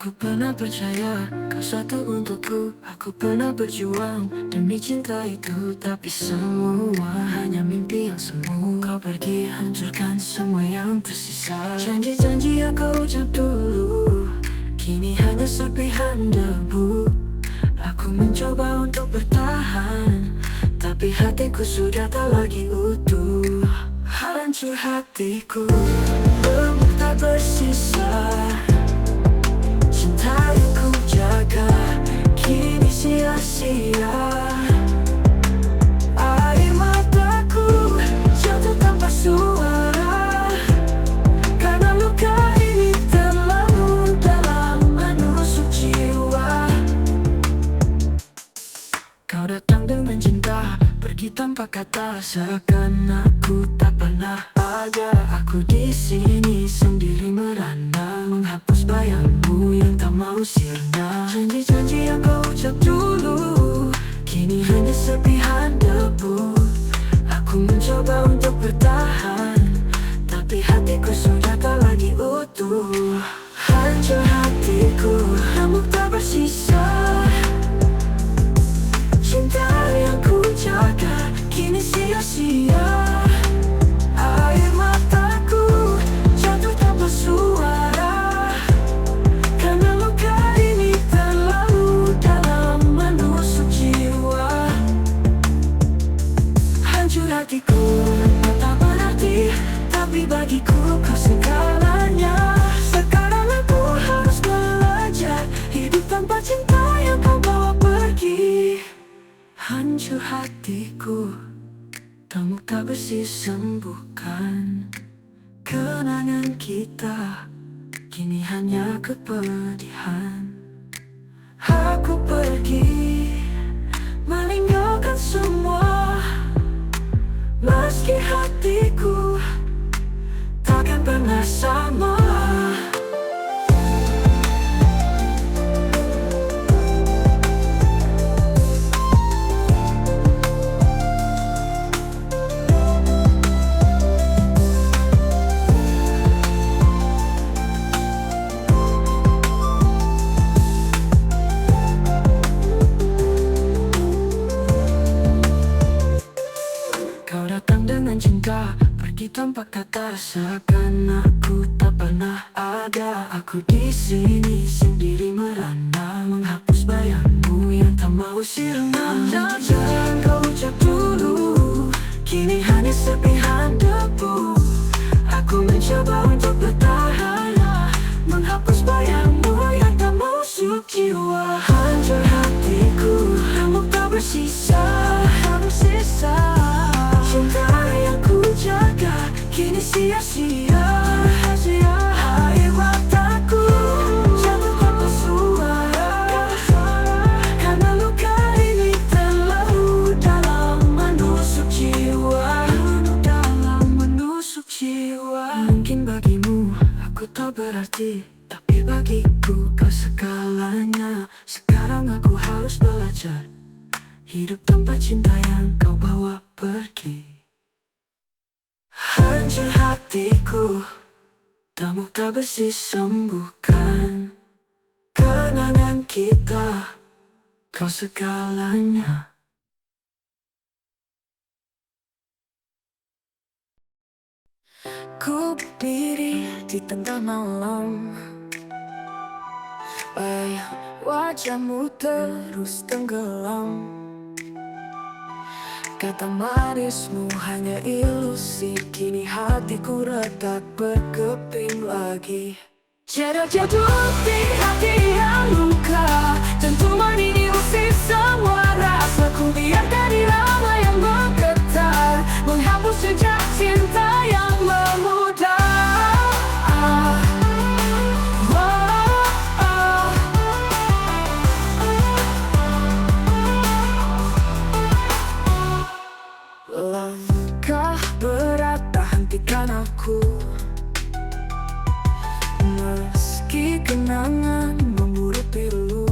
Aku pernah percaya kau satu untukku. Aku pernah berjuang demi cinta itu. Tapi semua hanya mimpi yang semu. Kau pergi hancurkan semua yang tersisa. Janji-janji yang kau ucap dulu kini hanya serpihan debu. Aku mencoba untuk bertahan, tapi hatiku sudah tak lagi utuh. Hancur hatiku, remuk tak bersisa. Cinta yang ku jaga kini sia-sia. Air mataku jatuh tanpa suara, karena luka ini terlalu dalam menusuk jiwa. Kau datang dengan cinta, pergi tanpa kata, seakan aku tak pernah ada. Aku di sini sendiri merana, menghapus bayangmu yang tak mau sirna. Janji-janji yang kau ucap dulu kini hanya serpihan debu. Aku mencoba untuk bertahan, tapi hatiku sudah tak lagi utuh. Hancur hatiku, remuk tak bersisa. Cinta yang ku jaga kini sia-sia. Air mataku jatuh tanpa suara, karena luka ini terlalu dalam menusuk jiwa. Hancur hatiku, tak berarti, tapi bagiku kau segalanya. Sekarang aku harus belajar hidup tanpa cinta yang kau bawa pergi. Hancur hatiku, remuk tak bersih sembuhkan. Kenangan kita kini hanya kepedihan. Aku pergi meninggalkan semua, meski hatiku takkan pernah sama. Cinta pergi tanpa kata, seakan aku tak pernah ada. Aku di sini sendiri merana, menghapus bayangmu yang tak mau sirna. Janji yang kau ucap dulu kini hanya serpihan debu. Aku mencoba untuk bertahan, menghapus bayangmu yang tak mau masuk jiwa. Hancur hatiku, remuk tak bersisa. Cinta yang ku jaga kini sia-sia. Air mataku jatuh tanpa suara, karena luka ini terlalu dalam menusuk jiwa. Mungkin bagimu aku tak berarti, tapi bagiku kau segalanya. Sekarang aku harus belajar hidup tanpa cinta yang kau bawa pergi. Hancur hatiku, remuk tak bersih sembuhkan. Kenangan kita, kau segalanya. Ku berdiri di tengah malam, bayang wajahmu terus tenggelam. Kata manismu hanya ilusi, kini hatiku retak berkeping lagi. Jatuh di hati yang luka, dentuman ini usir semua rasaku. Biarkan irama yang menggetar menghapus jejak cinta yang memudar. Langkah berat tak hentikan aku, meski kenangan memburu pilu.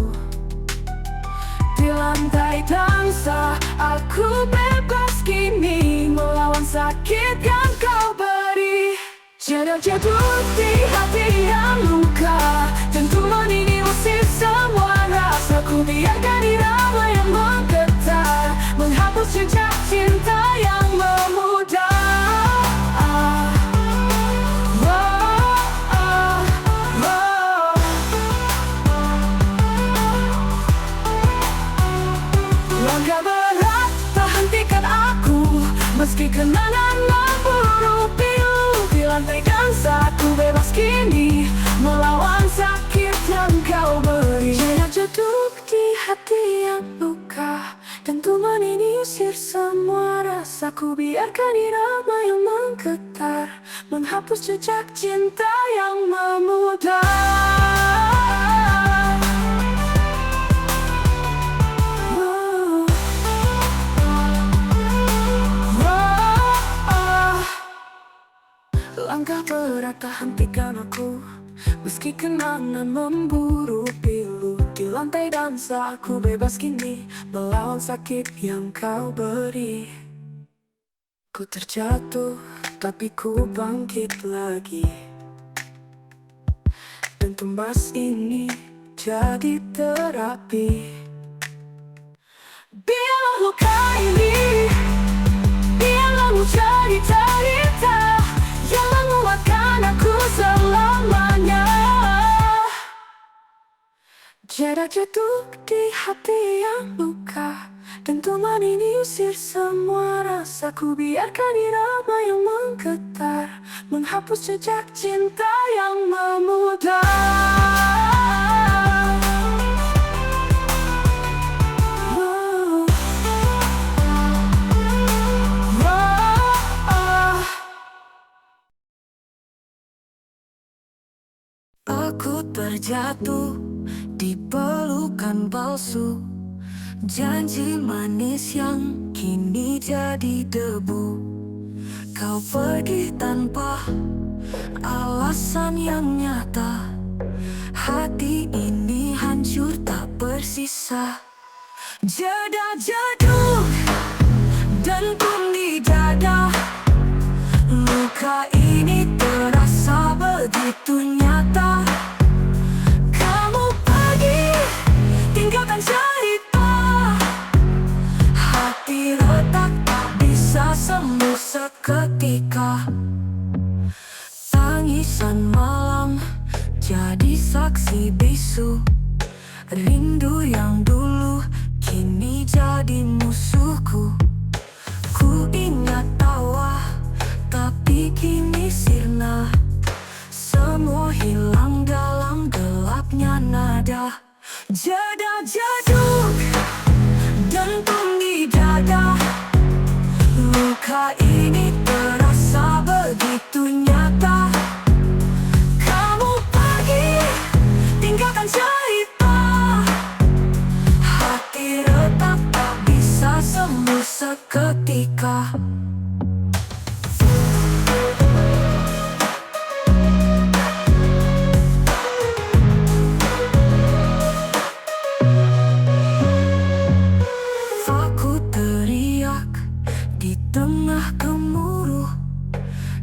Di lantai dansa aku bebas kini, melawan sakit yang kau beri. Jatuh di hati yang luka, dentuman ini Ku biarkan irama yang menggetar menghapus jejak cinta yang memudar. Langkah berat tak hentikan aku, meski kenangan memburu pilu. Di lantai dansa ku bebas kini, melawan sakit yang kau beri. Jenak jeduk di hati yang luka, dan tuman ini usir semua rasa. Ku biarkan irama yang menggetar menghapus jejak cinta yang memudar. Langkah berat tak hentikan aku, meski kenangan memburu pilu. Di lantai dansa aku bebas kini, melawan sakit yang kau beri. Ku terjatuh, tapi ku bangkit lagi, dan tumbas ini jadi terapi. Biarlah luka ini, biarlah menjadi cerita yang menguatkan aku selamanya. Jenak jeduk di hati yang luka, dan tuman ini usir semua rasa. Ku biarkan irama yang menggetar menghapus jejak cinta yang memudar. Aku terjatuh di pelukan palsu, janji manis yang kini jadi debu. Kau pergi tanpa alasan yang nyata, hati ini hancur tak bersisa. Jedak jeduk dentum di dada, luka ini terasa begitu nyata. Kamu pergi, tinggalkan cerita, hati retak tak bisa sembuh seketika. Tangisan malam jadi saksi bisu, rindu yang dulu kini jadi musuhku. Ku ingat tawa, tapi kini sirna, semua hilang dalam gelapnya nada. Jedak jeduk dentum di dada, luka ini terasa begitu nyata. Kamu pergi, tinggalkan cerita, hati retak tak bisa sembuh seketika. Aku teriak di tengah gemuruh,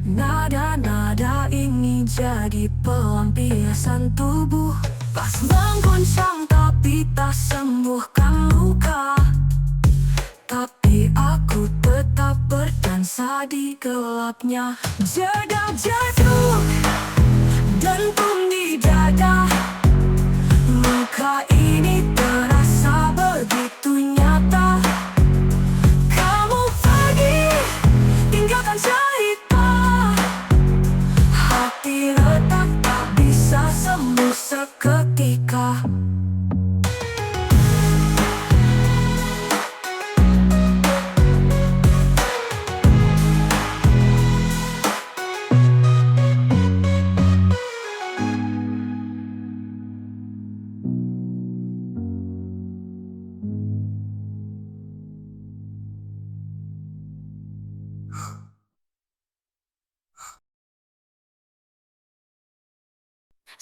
nada-nada ini jadi pelampiasan tubuh. Pas mengguncang tapi tak sembuhkan luka, tapi aku tetap berdansa di gelapnya. Jedak jeduk dentum di dada, luka ini terasa begitu nyata. Kamu pergi, tinggalkan cerita, hati retak tak bisa sembuh seketika.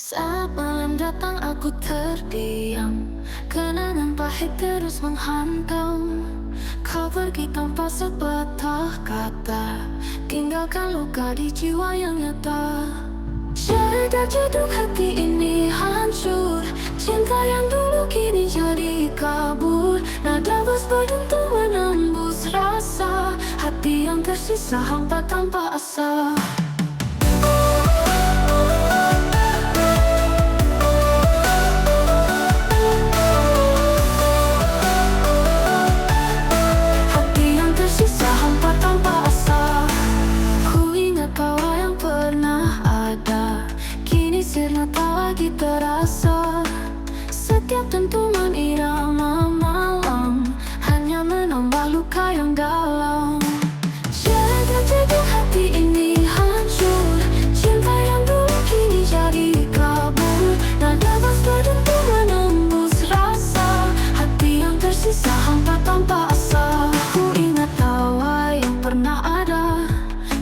Saat malam datang aku terdiam, kenangan pahit terus menghantam. Kau pergi tanpa sepatah kata, tinggalkan luka di jiwa yang nyata. Jedak jeduk hati ini hancur, cinta yang dulu kini jadi nafas beruntu menembus rasa, hati yang tersisa hampa tanpa asa. Hati yang tersisa hampa tanpa asa. Ku ingat tawa yang pernah ada, kini sirna tak lagi terasa. Setiap dentuman irama malam hanya menambah luka yang dalam. Jaga-jaga hati ini hancur, cinta yang dulu kini jadi kabur. Nada bass berdentu menembus rasa, hati yang tersisa hampa tanpa asa. Ku ingat tawa yang pernah ada,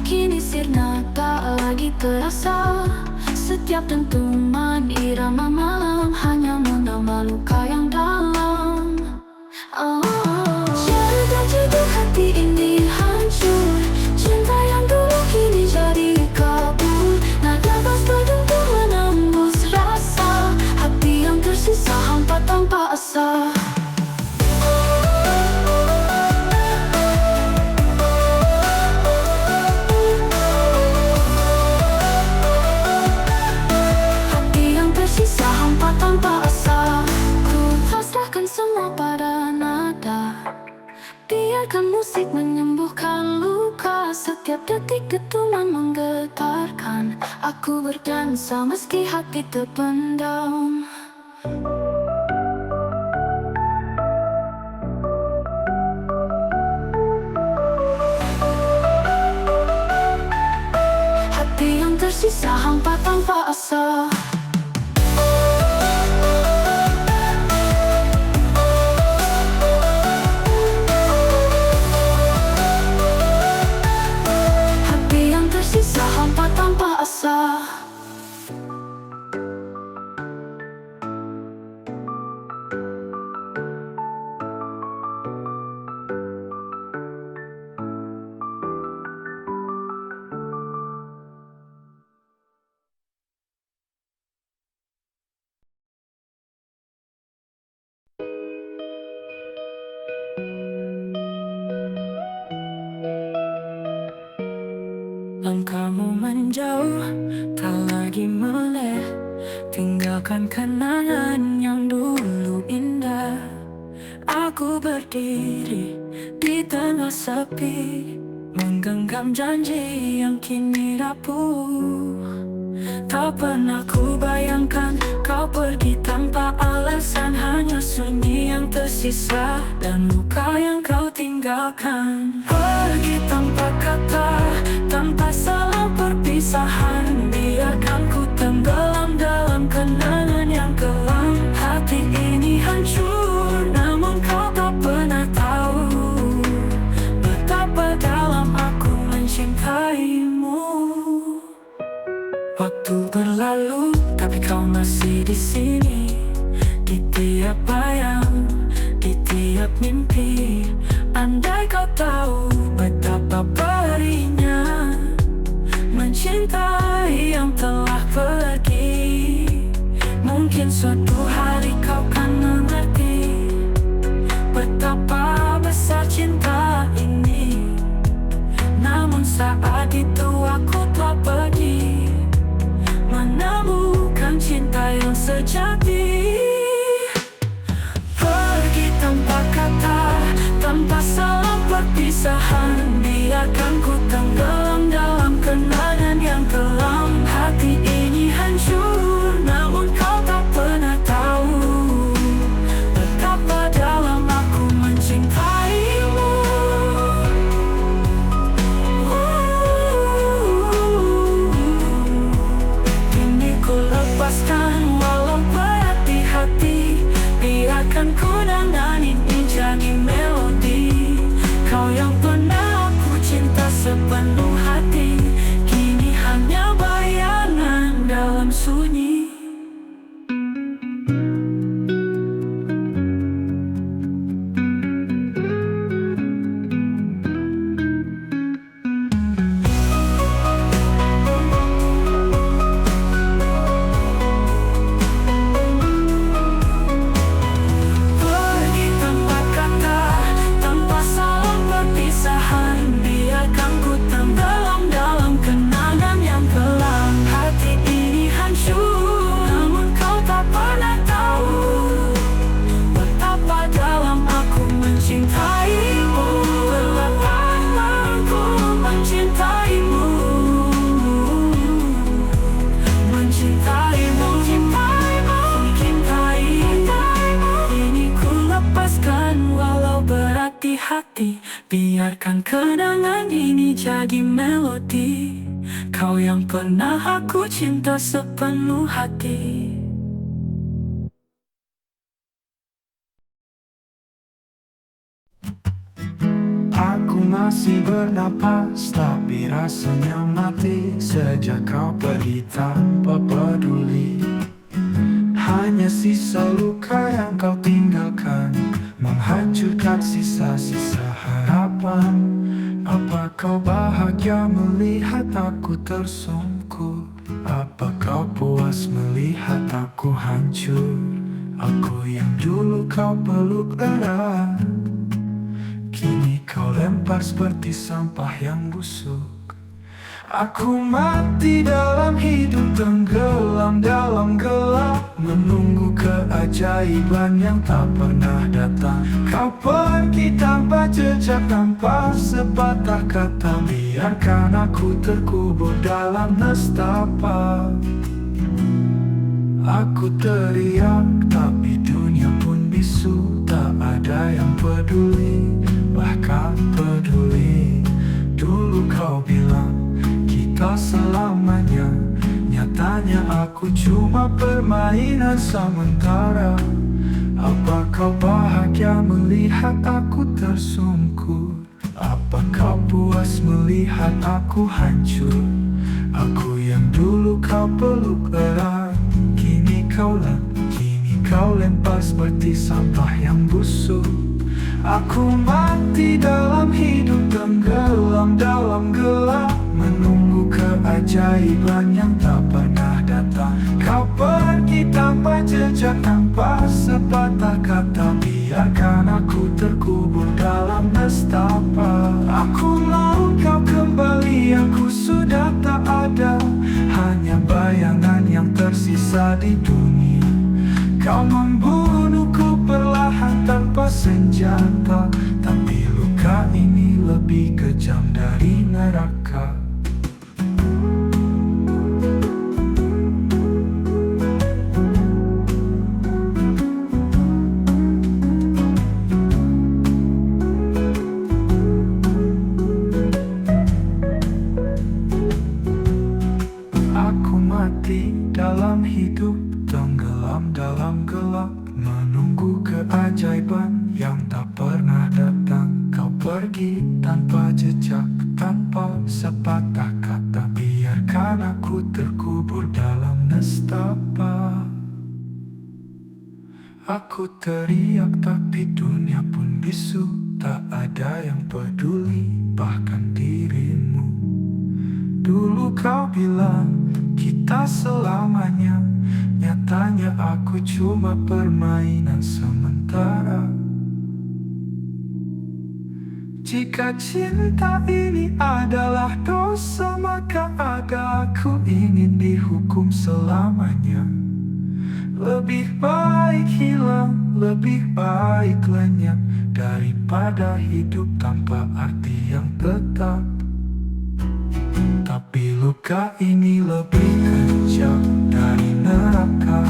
kini sirna tak lagi terasa. Setiap dentuman irama malam hanya menambah luka yang dalam. Jaga-jaga hati ini hancur, cinta yang dulu kini jadi kabur. Nada bass berdentu menembus rasa, hati yang tersisa hampa tanpa asa. Tanpa asa, ku pasrahkan semua pada nada. Biarkan musik menyembuhkan luka. Setiap detik dentuman menggetarkan. Aku berdansa meski hati terpendam. Hati yang tersisa hampa tanpa asa. Tersisa hampa tanpa asa. Langkahmu menjauh, tak lagi meleh. Tinggalkan kenangan yang dulu indah. Aku berdiri di tengah sepi, menggenggam janji yang kini rapuh. Tak pernah ku bayangkan kau pergi tanpa alasan. Hanya sunyi yang tersisa dan luka yang kau tinggalkan. Pergi tanpa kata, tanpa salam perpisahan. Biarkan ku tenggelam dalam kenangan yang kelam. Hati ini hancur, namun kau tak pernah tahu betapa dalam aku mencintaimu. Waktu berlalu, tapi kau masih di sini. Di tiap bayang, di tiap mimpi. Andai kau tahu betapa perihnya mencintai yang telah pergi. Mungkin suatu hari kau kan mengerti betapa besar cinta ini. Namun saat itu aku telah pergi, menemukan cinta yang sejati. Pergi tanpa kata, tanpa salam perpisahan. Biarkan ku tenggelam dalam kenangan yang kelam. Hati ini hancur, namun kau tak pernah tahu betapa dalam aku mencintaimu. Kini ku lepaskan walau berat. hati. Biarkan kenangan ini jadi melodi. Kau yang pernah aku cinta sepenuh hati. Aku masih bernapas, tapi rasanya mati sejak kau pergi tanpa peduli. Hanya sisa luka yang kau tinggalkan, menghancurkan sisa-sisa harapan. Apa kau bahagia melihat aku tersungkur? Apa kau puas melihat aku hancur? Aku yang dulu kau peluk erat, kini kau lempar seperti sampah yang busuk. Aku mati dalam hidup, tenggelam dalam gelap, menunggu keajaiban yang tak pernah datang. Kau pergi tanpa jejak, tanpa sepatah kata. Biarkan aku terkubur dalam nestapa. Aku teriak, tapi dunia pun bisu. Tak ada yang peduli, bahkan peduli. Dulu kau bilang kita selamanya, nyatanya aku cuma permainan sementara. Apa kau bahagia melihat aku tersungkur? Apa kau puas melihat aku hancur? Aku yang dulu kau peluk erat, kini kau lempar seperti sampah yang busuk. Aku mati dalam hidup, tenggelam dalam gelap, menunggu keajaiban yang tak pernah datang. Kau pergi tanpa jejak, tanpa sepatah kata. Biarkan aku terkubur dalam nestapa. Aku mau kau kembali, aku sudah tak ada, hanya bayangan yang tersisa di dunia. Kau membunuhku perlahan tanpa senjata, tapi luka ini lebih kejam dari neraka. Aku mati dalam hidup, tenggelam dalam gelap, menunggu keajaiban yang tak pernah datang. Kau pergi tanpa jejak, tanpa sepatah kata. Biarkan aku terkubur dalam nestapa. Aku teriak, tapi dunia pun bisu. Tak ada yang peduli, bahkan dirimu. Dulu kau bilang kita selamanya, nyatanya aku cuma permainan sementara. Jika cinta ini adalah dosa, maka aku ingin dihukum selamanya. Lebih baik hilang, lebih baik lenyap, daripada hidup tanpa arti yang tetap. Tapi luka ini lebih kejam dari neraka.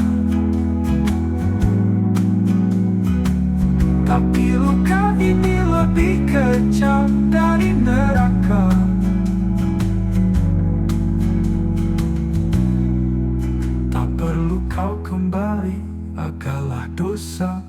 Tapi luka ini lebih kejam dari neraka. Tak perlu kau kembali, agaklah dosa.